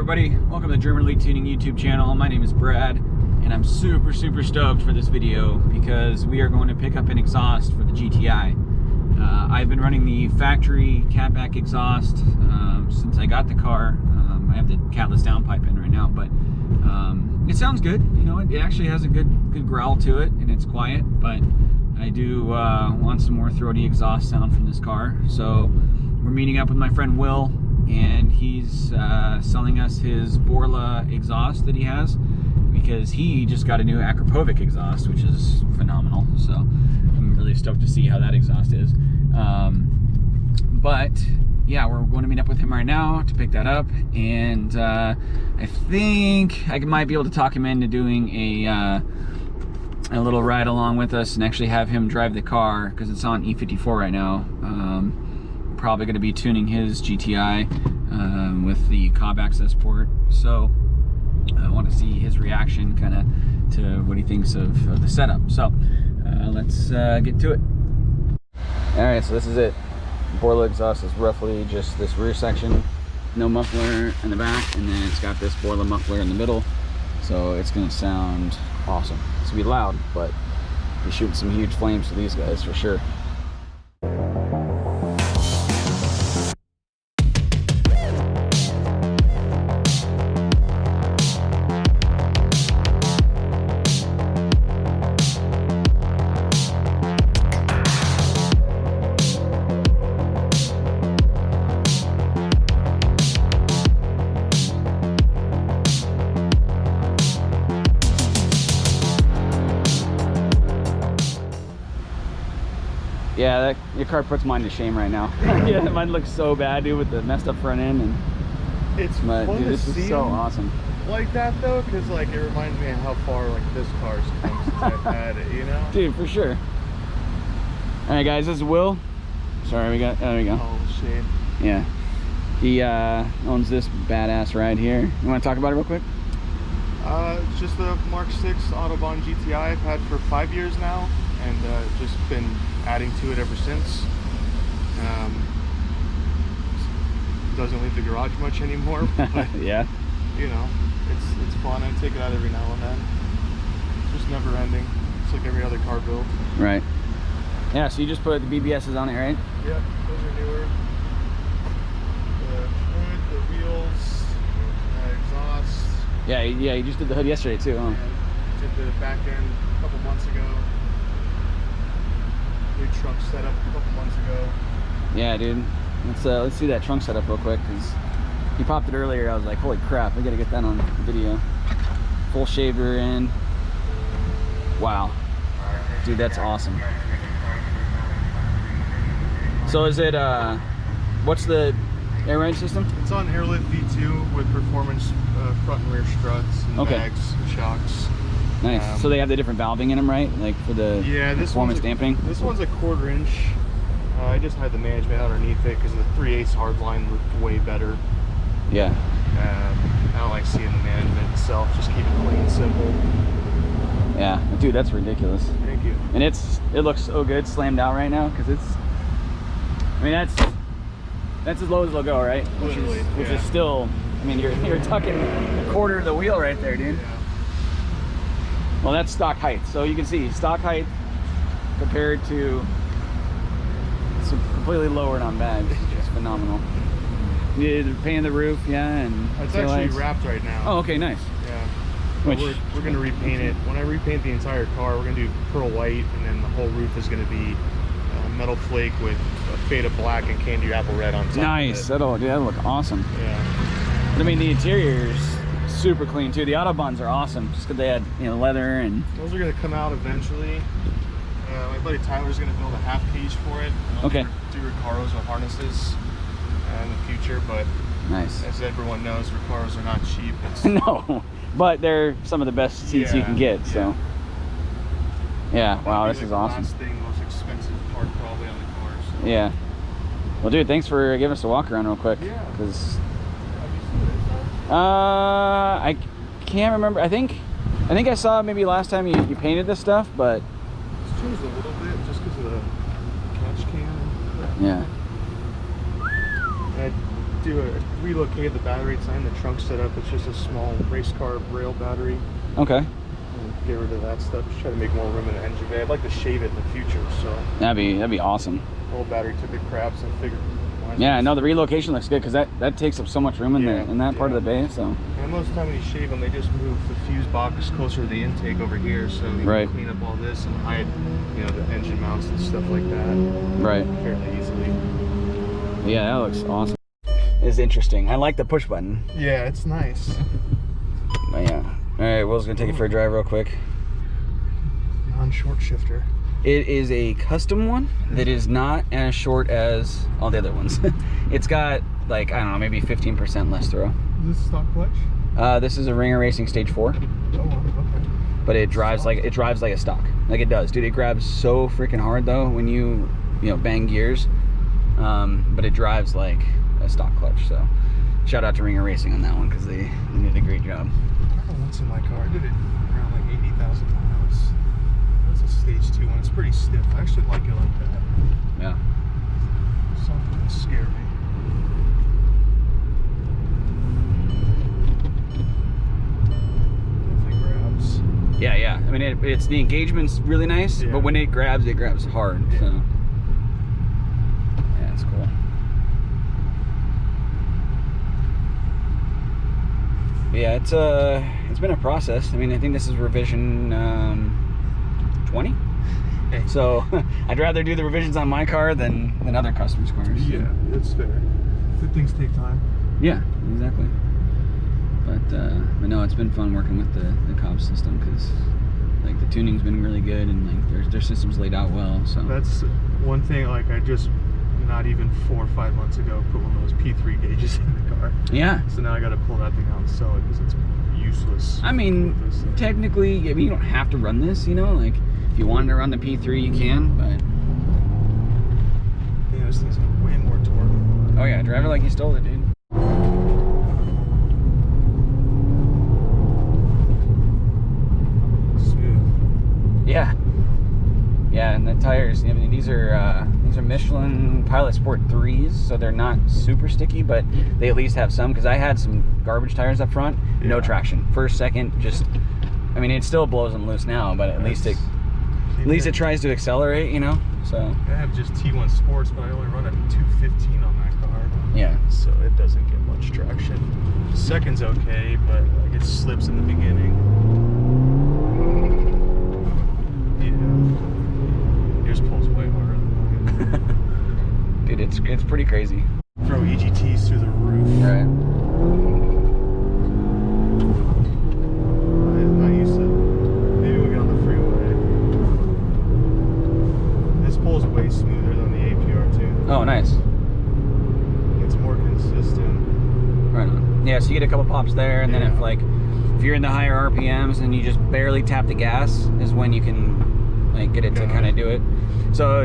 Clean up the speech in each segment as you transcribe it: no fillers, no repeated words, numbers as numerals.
everybody, welcome to the German League Tuning YouTube channel. My name is Brad, and I'm super stoked for this video because we are going to pick up an exhaust for the GTI. I've been running the factory cutback exhaust since I got the car. I have the catless downpipe in right now, but it sounds good. You know, it actually has a good growl to it, and it's quiet, but I do want some more throaty exhaust sound from this car. So we're meeting up with my friend Will, and he's selling us his Borla exhaust that he has because he just got a new Akrapovic exhaust, which is phenomenal. So I'm really stoked to see how that exhaust is. But yeah, we're going to meet up with him right now to pick that up, and I think I might be able to talk him into doing a little ride along with us and actually have him drive the car because it's on E54 right now. Probably going to be tuning his GTI with the Cobb access port, so I want to see his reaction kind of to what he thinks of the setup. So let's get to it. Alright, so this is it. Borla exhaust is roughly just this rear section, no muffler in the back, and then it's got this Borla muffler in the middle, so it's going to sound awesome. It's going to be loud, but we're shooting some huge flames for these guys for sure. Yeah, your car puts mine to shame right now. Yeah, mine looks so bad, dude, with the messed up front end. And it's fun dude, this to see is so awesome. Like that though, because like it reminds me of how far like this car's come since I've had it, you know? Dude, for sure. All right, guys, this is Will. Sorry, there we go. Oh shit. Yeah, he owns this badass ride here. You want to talk about it real quick? It's just the Mark 6 Autobahn GTI I've had for 5 years now, and just been adding to it ever since. Doesn't leave the garage much anymore, but yeah, you know, it's fun. I take it out every now and then. It's just never ending. It's like every other car build. Right. Yeah, so you just put the BBSs on it, right? Yep, those are newer. The hood, the wheels, exhaust. Yeah, you just did the hood yesterday too, huh? Yeah, did the back end a couple months ago. New trunk setup a couple months ago. Yeah, dude. Let's see that trunk setup real quick, because he popped it earlier. I was like, holy crap, we gotta get that on video. Full shaved rear end. Wow, dude, that's awesome. So is it what's the air ride system? It's on Airlift V2 with performance front and rear struts and bags and shocks. Nice. So they have the different valving in them, right? Like for the performance dampening? This one's a 1/4 inch. I just had the management underneath it because the 3/8 hardline looked way better. Yeah. I don't like seeing the management itself. Just keep it clean, simple. Yeah, dude, that's ridiculous. Thank you. And it looks so good slammed out right now, because it's, I mean, that's as low as it'll go, right? Which is still, I mean, you're tucking a 1/4 of the wheel right there, dude. Yeah. Well, that's stock height, so you can see stock height compared to it's completely lowered on bags, which is phenomenal. Yeah, painting the roof, yeah, and it's actually wrapped right now. Oh, okay, nice. Yeah. We're gonna repaint it. When I repaint the entire car, we're gonna do pearl white, and then the whole roof is gonna be metal flake with a fade of black and candy apple red on top. Nice. That'll look awesome. Yeah. But I mean, the interior's super clean too. The Autobahns are awesome, just because they had, you know, leather and. Those are gonna come out eventually. My buddy Tyler's gonna build a half cage for it. Okay. Do Recaros with harnesses in the future, but nice. As everyone knows, Recaros are not cheap. No, but they're some of the best seats you can get. So. Yeah. Wow, this is awesome. Last thing, most expensive part probably on the car. So. Yeah. Well, dude, thanks for giving us a walk around real quick. Yeah. Because. I can't remember. I think I saw maybe last time you painted this stuff, but it's changed a little bit just because of the catch can. Yeah. I relocated the battery. It's not in the trunk setup. It's just a small race car rail battery. Okay. And get rid of that stuff. Just try to make more room in the engine bay. I'd like to shave it in the future. So That'd be awesome. The whole battery took a crap, so I figured. Yeah, no, the relocation looks good because that takes up so much room in that part of the bay. So. And most of the time when you shave them, they just move the fuse box closer to the intake over here, so you can clean up all this and hide, you know, the engine mounts and stuff like that. Right. Fairly easily. Yeah, that looks awesome. It's interesting. I like the push button. Yeah, it's nice. But yeah. All right, Will's gonna take it for a drive real quick. Non-short shifter. It is a custom one that is not as short as all the other ones. It's got like, I don't know, maybe 15% less throw. Is this stock clutch? This is a Ringer Racing Stage 4. Oh, okay. But it drives like a stock. Like it does, dude. It grabs so freaking hard though when you bang gears. But it drives like a stock clutch. So shout out to Ringer Racing on that one because they did a great job. I don't know what's in my car. I did it around like 80,000 miles. That's a stage 2 one. It's pretty stiff. I actually like it like that. Yeah. Something that scared me. Definitely grabs. Yeah. I mean, it's the engagement's really nice, but when it grabs hard. Yeah. So yeah, it's cool. But yeah, it's been a process. I mean, I think this is revision 20. So I'd rather do the revisions on my car than other customers' cars. Yeah, that's fair. Good things take time. Yeah, exactly. But no, it's been fun working with the Cobb system because like the tuning's been really good and like their system's laid out well. So that's one thing. Like I just not even 4 or 5 months ago put one of those P3 gauges in the car. Yeah. So now I got to pull that thing out and sell it because it's useless. I mean, technically, I mean, you don't have to run this, you know, like if you wanted to run the P3 you can, but yeah, this thing's got way more torque. Oh yeah, drive it like you stole it, dude. Smooth. Yeah. Yeah, and the tires, I mean, these are Michelin Pilot Sport 3s, so they're not super sticky, but they at least have some, because I had some garbage tires up front, no traction. First, second, just, I mean, it still blows them loose now, but at least it tries to accelerate, you know, so. I have just T1 Sports, but I only run at 215 on that car. Yeah. So it doesn't get much traction. Second's okay, but like it slips in the beginning. Yours pulls way harder than mine. Dude, it's pretty crazy. Throw EGTs through the roof. Right. I'm not used to it. Maybe we'll get on the freeway. This pulls way smoother than the APR too. Oh, nice. It's more consistent. Right on. Yeah, so you get a couple pops there, and then if you're in the higher RPMs and you just barely tap the gas, is when you can like get it to kind of do it. So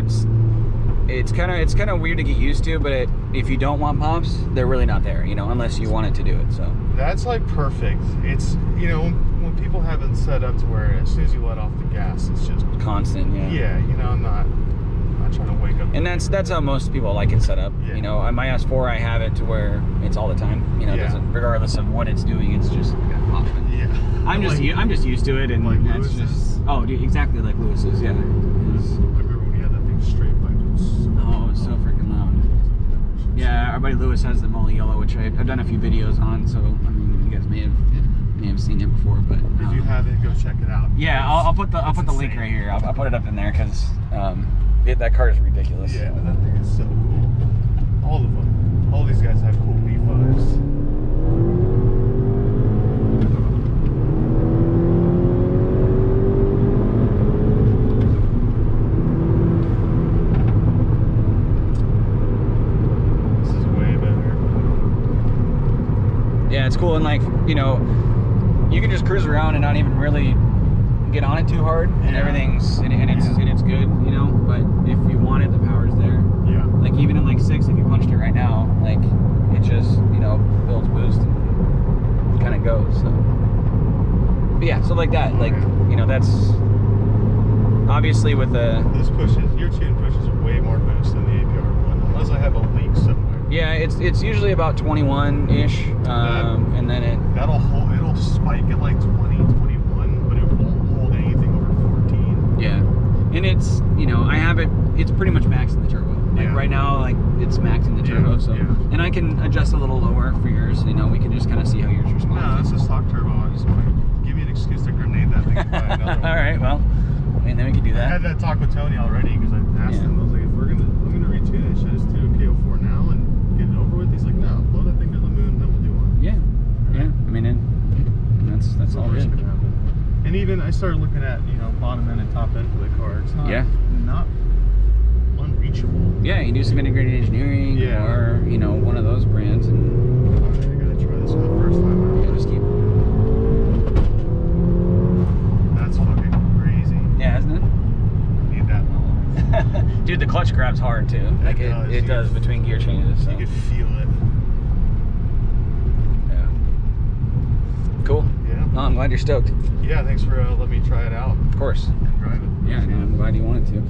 it's kind of weird to get used to, but if you don't want pops, they're really not there, you know, unless you want it to do it. So that's like perfect. It's, you know, when people have it set up to where as soon as you let off the gas, it's just constant. Yeah, you know, I'm not trying to wake up. And that's how most people like it set up. Yeah. You know, on my S4 I have it to where it's all the time. You know, regardless of what it's doing, it's just popping. Yeah. I'm just used to it, and like that's Lewis's. just dude, exactly like Lewis's. Yeah. I remember when he had that thing straight pipe. It's so freaking loud. Yeah, our buddy Lewis has the Molly Yellow, which I've done a few videos on. So I mean, you guys may have seen it before, but if you haven't, go check it out. Yeah, I'll put the link right here. I'll put it up in there because that car is ridiculous. Yeah, that thing is so cool. All of them. All these guys have cool V5s. Yeah, it's cool, and like, you know, you can just cruise around and not even really get on it too hard, and everything's and it's good, you know. But if you want it, the power's there. Yeah. Like even in like 6, if you punched it right now, like it just, you know, builds boost and kind of goes. So, but yeah, so like that, like you know, that's obviously with the your tune pushes way more boost than the APR one, unless I have a leak somewhere. Yeah, it's usually about 21-ish, and then it'll spike at like 20, 21, but it won't hold anything over 14. Yeah, and it's, you know, I have it's pretty much maxing the turbo. Like right now, like it's maxing the turbo, so and I can adjust a little lower for yours. You know, we can just kind of see how yours responds. No, that's a stock turbo. I just want to give me an excuse to grenade that thing. And buy another one. All right, well, I mean, then we can do that. I had that talk with Tony already because I asked him. I was like, if I'm gonna retune it, should I just do a KO4 now and get it over with? He's like, no, blow that thing to the moon, then we'll do one. Yeah, yeah. I mean, that's all good. And even I started looking at, you know, bottom end and top end for the car. It's not unreachable. Yeah, you do some integrated engineering or, you know, one of those brands, and I gotta try this for the first time. yeah, just keep. That's fucking crazy. Yeah, isn't it? Need that long. Dude, the clutch grab's hard too. Like it does between gear changes. So. You can feel it. Yeah. Cool. Yeah. No, I'm glad you're stoked. Yeah, thanks for letting me try it out. Of course. And drive it. Yeah, no, I'm glad you wanted to.